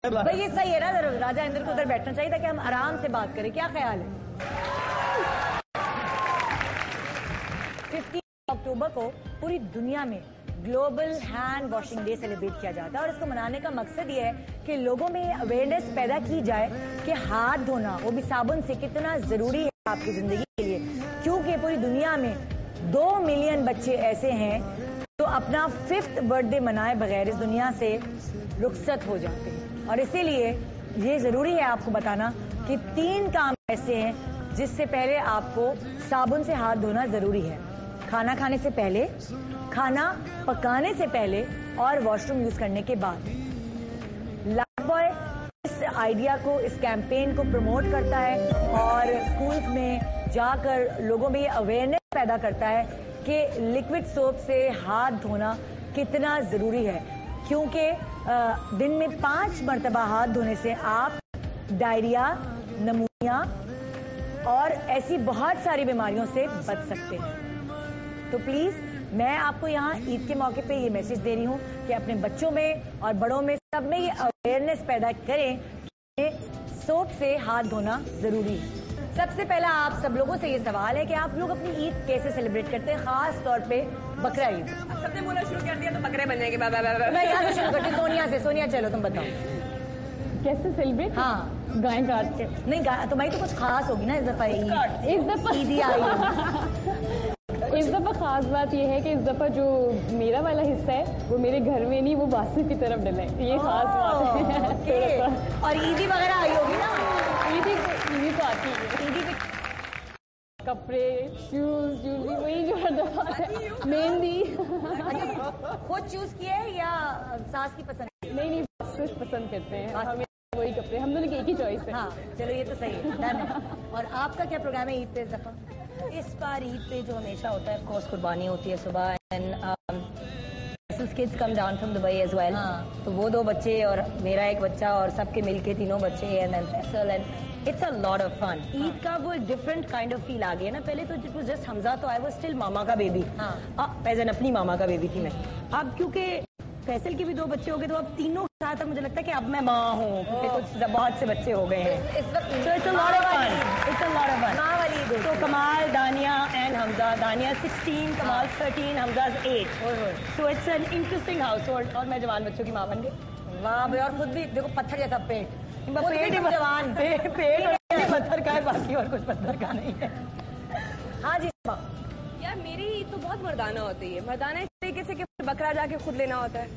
भाई ये सही है ना, राजा इंद्र को उधर बैठना चाहिए था कि हम आराम से बात करें। क्या ख्याल है? 15 अक्टूबर को पूरी दुनिया में global hand washing day celebrate किया जाता है और इसको मनाने का मकसद ये है कि लोगों में अवेयरनेस पैदा की जाए कि हाथ धोना, वो भी साबुन से, कितना जरूरी है आपकी जिंदगी के लिए। क्योंकि पूरी दुनिया में 2 मिलियन बच्चे ऐसे हैं जो अपना 5th बर्थडे मनाए बगैर इस दुनिया से रुखसत हो जाते हैं। और इसीलिए ये जरूरी है आपको बताना कि 3 काम ऐसे हैं जिससे पहले आपको साबुन से हाथ धोना जरूरी है। खाना खाने से पहले, खाना पकाने से पहले और वॉशरूम यूज करने के बाद। लाइफबॉय इस आइडिया को, इस कैंपेन को प्रमोट करता है और स्कूल्स में जाकर लोगों में ये अवेयरनेस पैदा करता है कि लिक्विड सोप से हाथ धोना कितना जरूरी है। क्योंकि दिन में 5 मरतबा हाथ धोने से आप डायरिया, निमोनिया और ऐसी बहुत सारी बीमारियों से बच सकते हैं। तो प्लीज मैं आपको यहाँ ईद के मौके पे ये मैसेज दे रही हूँ कि अपने बच्चों में और बड़ों में सब में ये अवेयरनेस पैदा करें कि सोप से हाथ धोना जरूरी है। सबसे पहला आप सब लोगों से ये सवाल है कि आप लोग अपनी ईद कैसे सेलिब्रेट करते हैं, खास तौर पे बकरा ईद। सबने बोला शुरू कर दिया तो बकरे बन जाएंगे। मैं यहाँ से शुरू करती हूँ, सोनिया से। सोनिया चलो तुम बताओ कैसे सेलिब्रेट। हाँ, गाय काट के। नहीं तुम्हारी तो कुछ खास होगी ना इस दफा। इस दफा ईदी आई इस दफा खास बात यह है कि इस दफा जो मेरा वाला हिस्सा है वो मेरे घर में नहीं, वो बासु की तरफ डला है। ये खास बात है। और ईदी वगैरह आई होगी ना? ईदी तो आती है। ईदी के कपड़े, शूज, ज्वेलरी, वही जो हर दफा मेहंदी। खुद चूज किए या सास की पसंद? नहीं, बासु पसंद करते हैं हमें वही कपड़े। हम दोनों की एक ही चॉइस है। हाँ चलो ये तो सही है, डन है। और आपका क्या प्रोग्राम है ईद पे इस दफा? इस बार ईद पे जो हमेशा होता है, ऑफकोर्स कुर्बानी होती है सुबह। And kids come down from Dubai as well. तो वो 2 बच्चे और मेरा एक बच्चा और सबके मिलके 3 बच्चे and Faisal and it's a lot of fun. Eid का वो डिफरेंट काइंड ऑफ फील आ गया ना। पहले तो इट वाज जस्ट हमजा, तो आई वाज स्टिल मामा का बेबी। एज एन अपनी मामा का बेबी थी मैं। अब क्योंकि फैसल के भी 2 बच्चे हो गए तो अब तीनों के साथ मुझे लगता है कि अब मैं माँ हूँ, क्योंकि तो बहुत से बच्चे हो गए हैं। So it's a lot of fun. It's a lot of fun. माँ वाली ईद। So कमाल, दानिया एंड हमजा। दानिया 16, कमाल 13, हमजा's 8. So it's an interesting household. और मैं जवान बच्चों की माँ बन गई। वाह भाई, और खुद भी देखो पत्थर जैसा पेट। पेट ही जवान, पेट पत्थर का है, बाकी और कुछ पत्थर का नहीं है। हाँ जी यार, मेरी ईद तो बहुत मर्दाना होती है। मर्दाना इस तरीके से कि बकरा जाके खुद लेना होता है।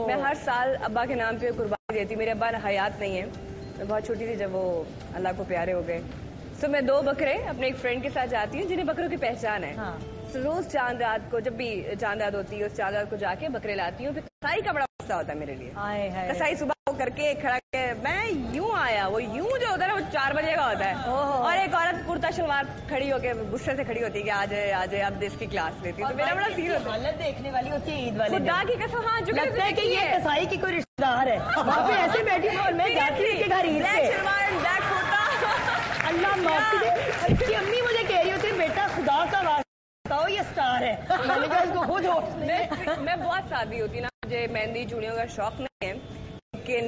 मैं हर साल अब्बा के नाम पे कुर्बानी देती। मेरे अब्बा हयात नहीं है, मैं बहुत छोटी थी जब वो अल्लाह को प्यारे हो गए। तो मैं 2 बकरे अपने एक फ्रेंड के साथ जाती हूँ जिन्हें बकरों की पहचान है। तो रोज चांद रात को, जब भी चांद रात होती है, उस चांद रात को जाके बकरे लाती हूँ। फिर कसाई का बड़ा मसला होता है मेरे लिए। कसाई सुबह करके खड़ा के मैं यूं आया, वो यूं जो होता है ना वो 4 बजे का होता है। और एक औरत कुर्ता शलवार खड़ी होके गुस्से से खड़ी होती है कि आज है अब देश की क्लास लेती है। तो मेरा बड़ा सीन होता है। हालत देखने वाली होती है ईद वाले दिन। खुदा की कसम। हाँ, जो लगता है कि ये कसाई की कोई रिश्तेदार है। वहाँ पे ऐसे बैठी हूँ और मैं जाती हूँ कि घर ईद से। अल्लाह माफ करे, उसकी अम्मी मुझे कह रही होती है बेटा खुदा का वास्ता हो, ये स्टार है। मैंने कहा इसको खुद हो। मैं बहुत शादी होती ना, मुझे मेहंदी चूड़ियों का शौक नहीं है, लेकिन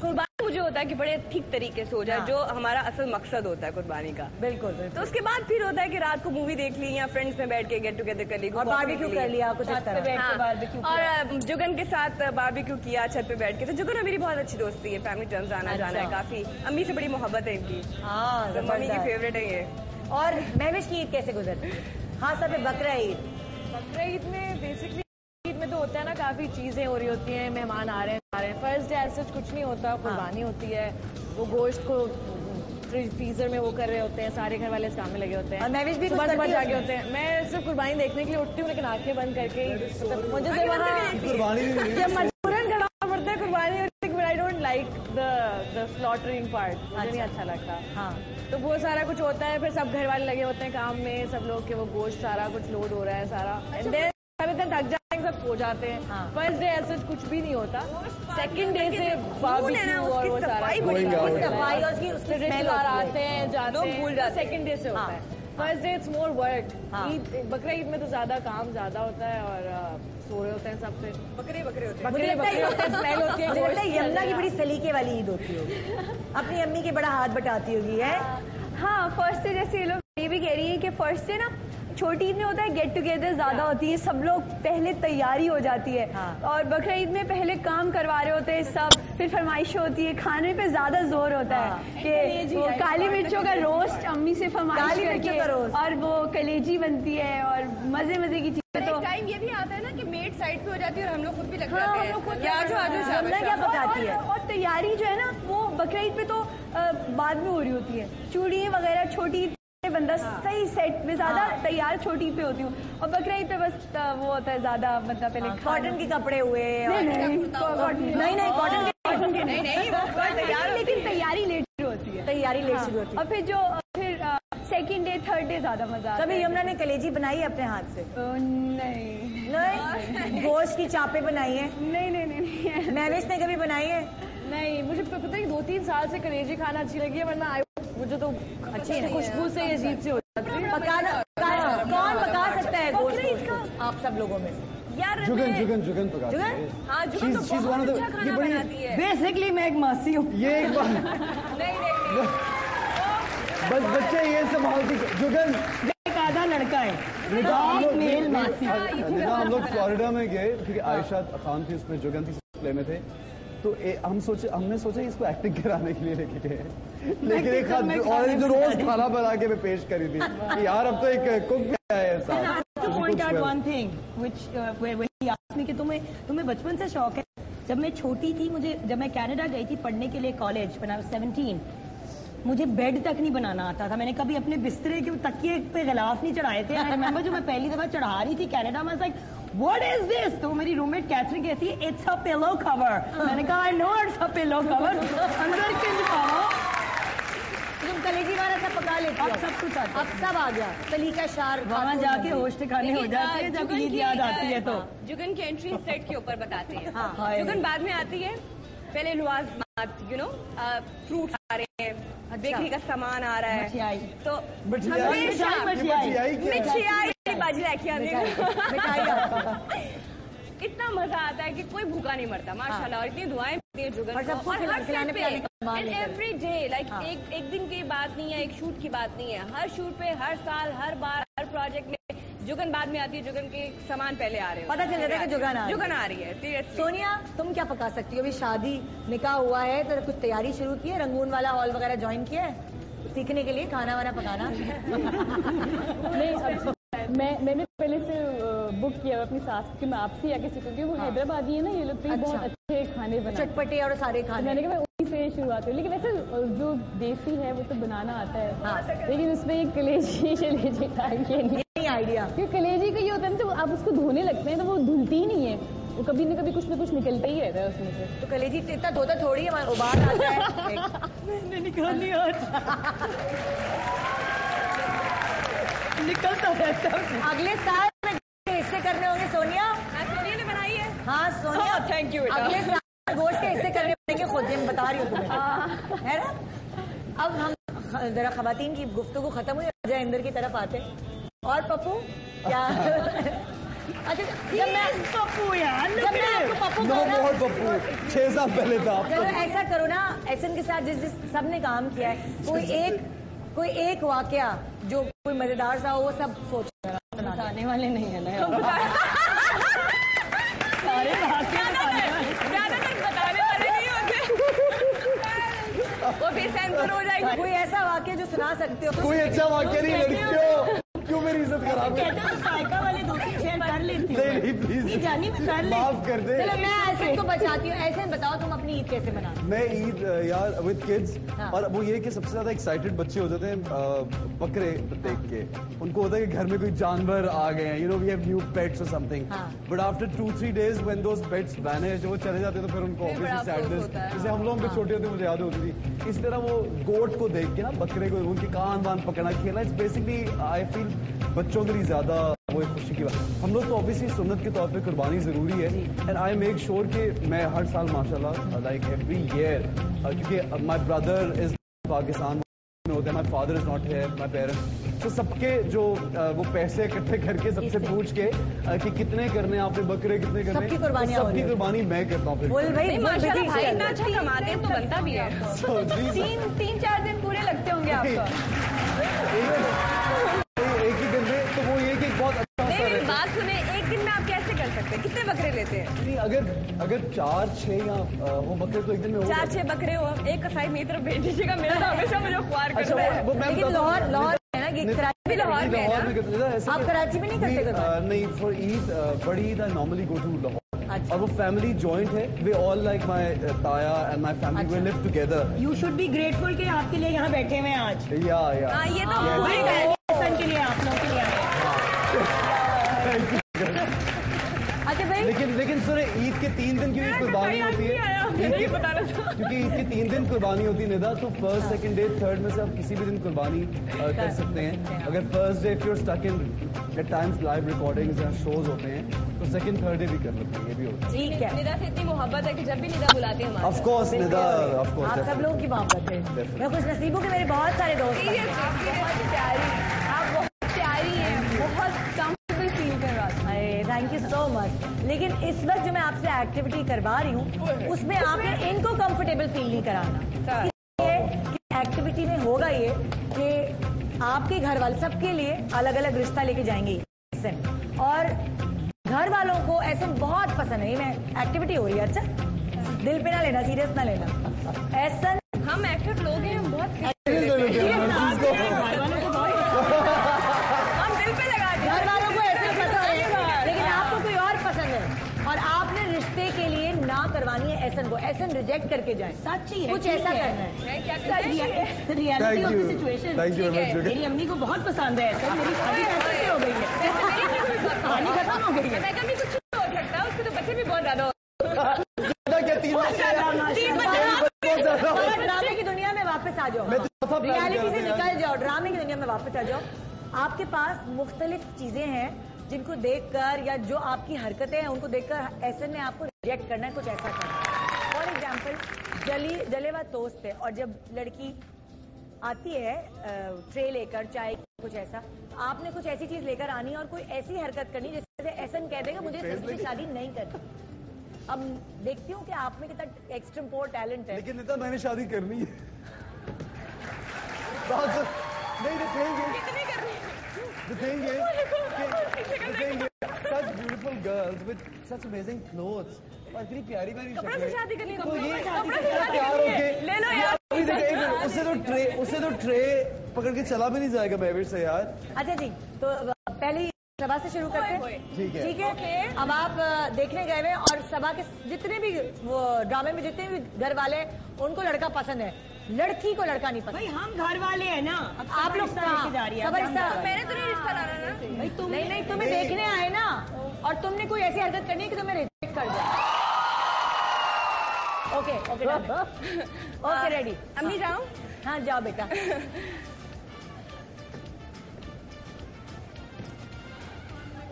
कुर्बानी मुझे होता है कि बड़े ठीक तरीके से हो जाए। जो हमारा असल मकसद होता है कुर्बानी का। बिल्कुल। तो उसके बाद फिर होता है कि रात को मूवी देख ली या फ्रेंड्स में बैठ के गेट टुगेदर कर ली और बारबेक्यू कर लिया कुछ इस तरह। और जुगन के साथ बारबेक्यू किया छत पे बैठ के। तो जुगन मेरी बहुत अच्छी दोस्ती है, फैमिली टर्म्स आना जाना है काफी। अम्मी से बड़ी मोहब्बत है इनकी। तो मम्मी की फेवरेट है ये। और महविश की ईद कैसे गुजरती है, खास तौर पे बकरा ईद? बकरा ईद में बेसिकली ईद में तो होता है ना, काफी चीजें हो रही होती हैं, मेहमान आ रहे हैं। फर्स्ट डे ऐसा कुछ नहीं होता, कुर्बानी होती है। वो गोश्त को फ्रीजर में वो कर रहे होते हैं, सारे घर वाले इस काम में लगे होते हैं। और महविश भी सुबह जाके होते हैं। मैं सिर्फ कुर्बानी देखने के लिए उठती हूँ, लेकिन आंखें बंद करके मुझे से वहाँ मजबूरन खड़ा पड़ता है कुर्बानी। I don't like the slaughtering part, मुझे नहीं अच्छा लगता। हाँ, तो वो सारा कुछ होता है, फिर सब घर वाले लगे होते हैं काम में, सब लोग के वो गोश्त सारा कुछ लोड हो रहा है सारा। एंड देन थक जाते हैं, सब हो जाते हैं। फर्स्ट डे ऐसा कुछ भी नहीं होता। सेकंड डे से बारबेक्यू और वो सारा सफाई और उसकी रिश्तेदार आते हैं जाते हैं, भूल जाते हैं। सेकंड डे से होता है। First day it's more work. हाँ। बकरा ईद में तो ज्यादा काम ज्यादा होता है और सो रहे होते हैं सब फिर। बकरे होते हैं। मुझे लगता है स्मेल होती है। मुझे लगता है यमुना की बड़ी सलीके वाली ईद होती होगी, अपनी अम्मी के बड़ा हाथ बटाती होगी है। हाँ, फर्स्ट डे जैसे ये लोग ये भी कह रही है कि फर्स्ट डे ना छोटी ईद में होता है गेट टुगेदर ज्यादा होती है, सब लोग पहले तैयारी हो जाती है। हाँ। और बकरा ईद में पहले काम करवा रहे होते हैं सब, फिर फरमाइश होती है, खाने पे ज्यादा जोर होता है कि वो काली मिर्चों का रोस्ट अम्मी से फरमाइश करके और वो कलेजी बनती है और मजे मजे की चीजें। तो टाइम ये भी आता है ना कि मेड साइड पे हो जाती है और हम लोग खुद भी लग जाते हैं। यमुना क्या पकाती है? और तैयारी जो है ना वो बकरा ईद पे तो बाद में हो रही होती है, चूड़ी वगैरह छोटी बंदा सही सेट में ज्यादा तैयार छोटी पे होती हूँ, और बकरा ईद पे बस वो होता है ज्यादा मतलब पहले कॉटन के कपड़े हुए नहीं कॉटन के नहीं, लेकिन तैयारी लेट शुरू होती है। तैयारी लेट शुरू होती है। और फिर सेकंड डे थर्ड डे ज्यादा मजा आता है। कभी यमुना ने कलेजी बनाई है अपने हाथ से? नहीं, गोश्त की चापे बनाई है? नहीं। महविश ने कभी बनाई है? नहीं, मुझे पता है 2-3 साल से कलेजी खाना अच्छी लगी है, वरना मुझे तो अच्छी खुशबू से अजीब से हो जाती है। पकाना कौन पका सकता है गोश्त को आप सब लोगों में? यार जुगन पकाती है। हाँ, जुगन तो बहुत अच्छा खाना बनाती है। बेसिकली मैं एक मासी हूँ। ये एक बार नहीं। बस बच्चे ये संभालती जुगन एक आधा लड़का है, मेल मासी। हम लोग फ्लोरिडा में गए क्योंकि आयशा खान थी उसमें, जुगन थी प्ले में थे, तो हमने सोचा इसको एक्टिंग कराने के लिए लेके गए, लेकिन एक और जो रोज खाना बना के मैं पेश करी थी कि यार अब तो एक कुक भी आया है। point out one thing which when he asked me कि तुम्हें बचपन से शौक है। जब मैं छोटी थी, जब मैं कनाडा गई थी पढ़ने के लिए कॉलेज, when I was 17, मुझे बेड तक नहीं बनाना आता था। मैंने कभी अपने बिस्तरे के तकिए पे गिलाफ नहीं चढ़ाए थे। आई रिमेंबर जो मैं पहली दफा चढ़ा रही थी कनाडा में, लाइक व्हाट इज दिस? तो मेरी रूममेट कैथरीन कहती है इट्स अ पिलो कवर। मैंने कहा I know it's a pillow cover, अंदर के लिखाओ। तुम कलेजी वाला सब पका लेती हो? अब सब कुछ आता है। अब सब आ गया, सलीका शार वहाँ जाके होश ठिकाने हो जाते हैं जब ईद याद आती है तो। जुगन की एंट्री सेट के ऊपर बताते हैं। हाँ। जुगन बाद में आती है, पहले लुआज़मात फ्रूट आ रहे हैं, बेकरी का सामान आ रहा है, मिठाई। तो मिठाई बाजी लेके आने इतना मजा आता है कि कोई भूखा नहीं मरता माशाल्लाह। और इतनी दुआएं मिलती है जुगन और सबको खिलाने पिलाने का सामान लेकर। एवरी डे लाइक एक दिन की बात नहीं है, एक शूट की बात नहीं है, हर शूट पे हर साल हर बार हर प्रोजेक्ट में जुगन बाद में आती है। जुगन के सामान पहले आ रहे हैं, पता चल जाता है कि जुगन आ रही है। सोनिया, तुम क्या पका सकती हो? अभी शादी निकाह हुआ है तो कुछ तैयारी शुरू की है? रंगून वाला हॉल वगैरह ज्वाइन किया है सीखने के लिए खाना वाना पकाना? नहीं, मैंने पहले से बुक किया अपनी सास की, मैं आपसे आके सीखूंगी। वो हैदराबादी है ना, ये लोग बहुत अच्छे खाने बनाते, चटपटे और सारे खाने। मैंने कहा मैं उसी से शुरुआत हुई। लेकिन वैसे जो देसी है वो तो बनाना आता है, लेकिन उसमें एक कलेजी टाइप के नहीं आइडिया, क्योंकि कलेजी का ये होता है ना, तो आप उसको धोने लगते हैं तो वो धुलती ही नहीं है, वो कभी न कभी कुछ न कुछ निकलता ही रहता है उसमें से। तो कलेजी इतना धोता थोड़ी है, उबाल आता है निकालनी निकलता रहता है। अगले साल में हिस्से करने होंगे सोनिया। सोनिया ने बनाई है। हाँ सोनिया, थैंक यू। अगले साल गोश्त के हिस्से करने होंगे खुद, मैं बता रही हूँ तुम्हें, है ना? अब हम जरा खवातीन की गुफ्तगू खत्म हुई, अजय इंदर की तरफ आते। और पप्पू क्या? अच्छा, जब मैं आपको पप्पू बहुत पप्पू 6 साल पहले था। चलो ऐसा करो ना, एहसन के साथ जिस सबने काम किया है, कोई एक वाकया जो कोई मजेदार सा हो, वो सब सोच बताने वाले नहीं है ना सारे ज्यादातर बताने वाले नहीं होते, वो भी सेंसर हो जाएगी। कोई ऐसा वाकया जो सुना सकते हो? कोई अच्छा वाकया नहीं, लड़कियों क्यों मेरी इज्जत खराब कहते हो साइका वाले दोस्ती शेयर कर लेती हूँ। नहीं प्लीज जानी में कर ले, माफ कर दे। चलो मैं ऐसे को बचाती हूँ। ऐसे बताओ तुम अपनी ईद कैसे मनाते? मैं ईद यार विद किड्स, हाँ। और वो ये कि सबसे ज्यादा एक्साइटेड बच्चे हो जाते हैं बकरे देख के। उनको होता है कि घर में कोई जानवर आ गए हैं, you know we have new pets और something, but after 2-3 days when those pets vanish, वो चले जाते हैं तो फिर उनको ऑब्वियसली सैडनेस, जैसे हम लोग भी छोटे होते मुझे याद होती थी, इस तरह वो गोट को देख के ना, बकरे को, उनके कान वान पकड़ना, खेलना, इट्स बेसिकली आई फील बच्चों के लिए ज्यादा वो एक खुशी की बात। हम लोग तो ऑब्वियसली सुन्नत के तौर पे कुर्बानी जरूरी है, एंड आई मेक श्योर कि मैं हर साल माशाल्लाह लाइक एवरी ईयर, क्योंकि माय ब्रदर इज पाकिस्तान होते हैं, my father is not here, my parents, तो सबके जो वो पैसे इकट्ठे करके सबसे पूछ के कि कितने करने हैं आपने बकरे, कितने करने, सबकी कुर्बानी, सबकी कुर्बानी मैं करता हूँ। बोल भाई, माशाल्लाह भाई इतना अच्छा कमाते हैं तो बनता भी है। 3-4 दिन पूरे लगते होंगे आपको एक ही दिन में, तो वो ये कि बहुत अच्छा होता है। बात सुने, एक दिन में आप कैसे कर सकते हैं? कितने बकरे लेते हैं? नहीं, अगर 4-6 या वो बकरे तो एक दिन में 4-6 बकरे हो, एक कसाई मेरी तरफ भेज दीजिएगा, मेरा तो हमेशा मुझे ख्वार करता है। लेकिन लाहौर है ना, कि कराची भी लाहौर में है ना? आप कराची में नहीं करते? नहीं, फॉर ईद, बड़ी Eid I normally go to Lahore, और वो फैमिली जॉइंट है, वे ऑल लाइक माय ताया and my family we live together. You should be grateful कि आपके लिए यहाँ बैठे हुए हैं आज। या हाँ, ये तो के लिए, आप लोगों के लिए आए। अच्छा भाई, लेकिन सुने, ईद के 3 दिन की भी कुर्बानी होती है, क्योंकि ईद के 3 दिन कुर्बानी होती है निदा, तो फर्स्ट, सेकंड डे, थर्ड में से आप किसी भी दिन कुर्बानी कर सकते हैं। अगर first day if you are stuck in at times live recordings या शोज होते हैं, तो सेकंड थर्ड डे भी कर सकते हैं, ये भी होता है। ठीक है, निदा से इतनी मोहब्बत है कि जब भी निदा बुलाते हैं of course Nida, of course आप सब लोगों की मोहब्बत है। मैं खुश नसीबों के मेरे बहुत सारे दोस्त हैं। बहुत प्यारी, आप बहुत प्यारी हैं, बहुत कंफर्टेबल फील कर रहा था। Thank you so much. लेकिन इस वक्त जो मैं आपसे एक्टिविटी करवा रही हूँ, उसमें आपने इनको कंफर्टेबल फील नहीं कराना। इसलिए एक्टिविटी में होगा ये कि आपके घर वाले सबके लिए अलग अलग रिश्ता लेके जाएंगे एहसन, और घर वालों को एहसन बहुत पसंद है। मैं एक्टिविटी हो रही है, अच्छा दिल पे ना लेना, सीरियस ना लेना। एहसन, हम एक्टिव लोग हैं, हम बहुत हम दिल पे लगा दिया। घर वालों को ऐसे पसंद है, लेकिन आपको कोई और पसंद है, और आपने रिश्ते के लिए ना करवानी है एहसन को। एहसन रिजेक्ट करके जाए, सच्ची है, कुछ ऐसा करना है। Reality of the situation. मेरी अम्मी को बहुत पसंद है, सर मेरी शादी कैसे हो गई है, कहानी खत्म हो गई है। मैं कभी कुछ हो सकता है, उसके तो बच्चे भी बहुत ज्यादा ड्रामे की दुनिया में वापस आ जाओ, रियलिटी से निकल जाओ, ड्रामे की दुनिया में वापस आ जाओ। आपके पास मुख्तलिफ चीजें हैं जिनको देखकर, या जो आपकी हरकतें हैं उनको देखकर ऐसे में आपको रिजेक्ट करना है, कुछ ऐसा करना है। फॉर एग्जाम्पल, जले हुआ टोस्ट है, और जब लड़की आती है ट्रे लेकर चाय की, कुछ ऐसा, आपने कुछ ऐसी चीज लेकर आनी और कोई ऐसी हरकत करनी जैसे ऐसा कह देगा मुझे सच्ची शादी नहीं करनी। अब देखती हूँ कि आप में कितना एक्सट्रीम टैलेंट है। लेकिन इतना मैंने शादी करनी है। नहीं, the thing is, such beautiful girls with such amazing clothes, और इतनी प्यारी प्यारी कपड़ा से शादी करनी, तो ये कपड़ा से शादी तैयार होके ले लो यार। अभी देखो, उससे तो ट्रे पकड़ के चला भी नहीं जाएगा बेबी से यार। अच्छा जी, तो पहले सभा से शुरू करते हैं। ठीक है। अब आप देखने गए हुए, और सभा के जितने भी वो ड्रामे में जितने भी घर वाले, उनको लड़का पसंद है, लड़की को लड़का नहीं पसंद। भाई हम घर वाले हैं ना, आप लोग जा रही है। मैंने तो नहीं रिश्ता लाना ना भाई, तुम नहीं, तुम्हें देखने आए ना, और तुमने कोई ऐसी हरकत करनी है कि तुम्हें रिजेक्ट कर जाए। Okay, okay ready. अम्मी जाओ। हाँ जाओ बेटा।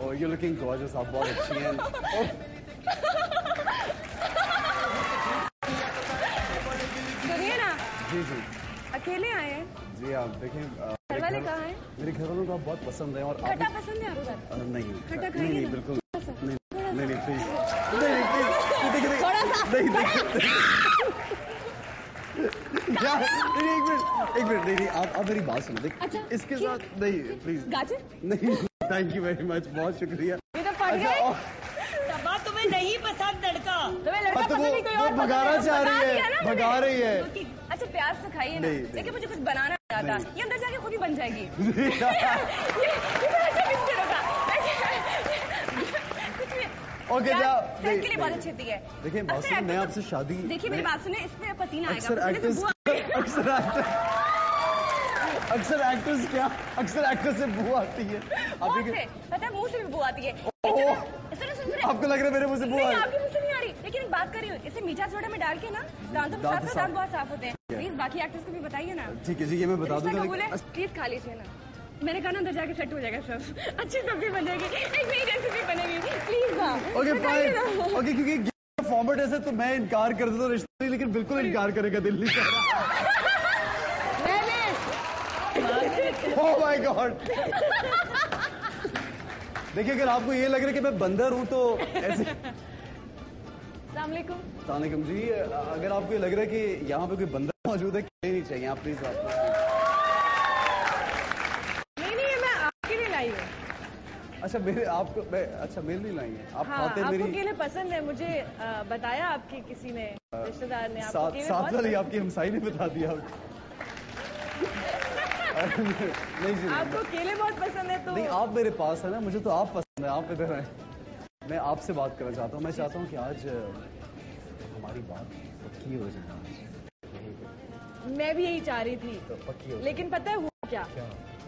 Oh, you're looking gorgeous. आप बहुत अच्छी हैं। सुनिए ना, जी जी अकेले आए हैं? जी, आप देखें, घर वाले कहाँ हैं? मेरे घर वालों को आप बहुत पसंद है, और खट्टा पसंद है आपको? नहीं, खट्टा नहीं, खाएंगे नहीं, ना? बिल्कुल नहीं, प्लीज, थोड़ा सा। एक मिनट, नहीं, आप मेरी बात सुनो। देख, अच्छा, इसके साथ नहीं, प्लीज गाजर? नहीं, थैंक यू वेरी मच, बहुत शुक्रिया। ये तो फट गए। सबा तुम्हें नहीं पसंद लड़का, तुम्हें लड़का पसंद नहीं, कोई और भगाना चाह रही है, भगा रही है। अच्छा प्याज से खाइए ना, नहीं। लेकिन मुझे कुछ बनाना नहीं आता, ये अंदर जाके खुद ही बन जाएगी। ओके, सेहत के लिए बहुत अच्छी होती है। देखिए बात सुनो, मैं आपसे शादी, देखिए मेरी बात सुने, इसमें पसीना आएगा। अक्सर एक्टर्स से बू आती है। पता है, मुंह से भी बू आती है। आपको लग रहा है मेरे मुंह से बू आ रही है? आपके मुंह से नहीं आ रही, लेकिन एक बात कर रही हूँ, इसे मीठा सोडा में डाल के ना दांतों के साथ दांत बहुत साफ होते हैं। प्लीज बाकी एक्टर्स को भी बताइए ना। ठीक है जी, ये मैं बता दूंगा। प्लीज खा लीजिए ना, मैंने कहा ना अंदर जाके सेट हो जाएगा सब, अच्छी सब्जी बन जाएगी, एक नई रेसिपी बनेगी। प्लीज ना। ओके फाइन, ओके, क्योंकि फॉर्मेट ऐसे तो मैं इनकार कर देता हूँ रिश्ते, लेकिन बिल्कुल इनकार करेगा दिल नहीं कर रहा। Oh my God. देखिए अगर आपको ये लग रहा है कि मैं बंदर हूं तो ऐसे। अस्सलाम वालेकुम जी। अगर आपको ये लग रहा है कि यहाँ पे कोई बंदर मौजूद है, खेलनी नहीं चाहिए आप प्लीज। नहीं मैं आपके लिए लाई हूँ। अच्छा मेरे आपको अच्छा मेरे लिए लाई है आप? हाँ, खाते आपको मेरी केले पसंद है, मुझे बताया आपके किसी ने, रिश्तेदार ने आपको केले साथ बहुत वाली आपकी हमसाई ने बता दिया आपको। नहीं जी आपको केले बहुत पसंद है तो नहीं, आप मेरे पास है ना, मुझे तो आप पसंद है, आप इधर हैं। मैं आपसे बात करना चाहता हूँ। मैं चाहता हूँ कि आज हमारी बात पक्की हो जाए। मैं भी यही चाह रही थी तो पक्की हो लेकिन पता है हुआ क्या?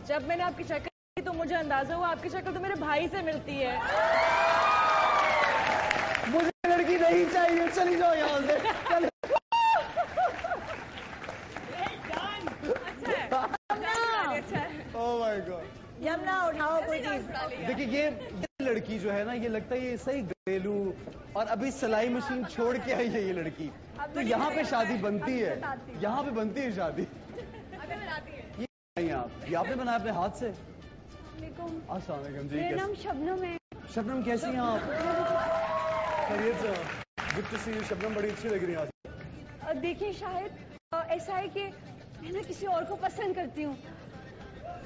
जब मैंने आपकी शक्ल देखी तो मुझे अंदाजा हुआ आपकी शक्ल तो मेरे भाई से मिलती है। मुझे लड़की नहीं चाहिए, चली जाओ यहाँ से। अच्छा है। Oh my God. यमुना उठाओ कोई चीज। देखिए ये लड़की जो है ना, ये लगता है ये सही घरेलू और अभी सिलाई मशीन छोड़ के आई है ये लड़की। तो यहाँ पे शादी बनती है, यहाँ पे बनती है शादी। ये ये आपने बनाया अपने हाथ से? अस्सलाम वालेकुम जी। मेरा नाम शबनम है। शबनम कैसी हैं आप? खैरियत से? Good to see you Shabnam, बड़ी अच्छी लग रही है आज। देखिए शायद ऐसा है कि मैं ना किसी और को पसंद करती हूँ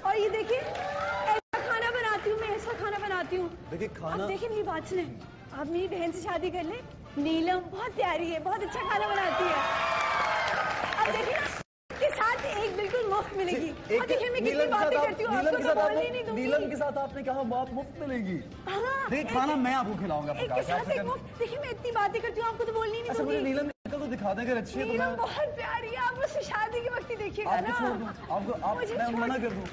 और ये देखिए ऐसा खाना बनाती हूँ, मैं ऐसा खाना बनाती हूँ। देखिए खाना, आप देखिए मेरी बात सुने, आप मेरी बहन से शादी कर ले। नीलम बहुत प्यारी है, बहुत अच्छा खाना बनाती है। अब देखिए ना के साथ एक बिल्कुल मुफ्त मिलेगी। और देखिए मैं कितनी बातें करती हूँ, आपको तो बोलने नहीं दूंगी। नीलम के साथ आपने कहा बात मुफ्त मिलेगी। हाँ देखिए खाना मैं आपको खिलाऊंगा। एक के साथ एक मुफ्त। देखिए मैं इतनी बातें करती हूँ, आपको तो बोलनी नहीं अच्छा मुझे दूंगी। नीलम की शक्ल तो दिखा दें अगर अच्छी है तो नीलम मैं बहुत प्यारी है, आप मुझसे शादी के वक्त ही देखिएगा आपको ना। छोड़ दूं, आपको आप मुझे मैं छोड़- मना कर दूं।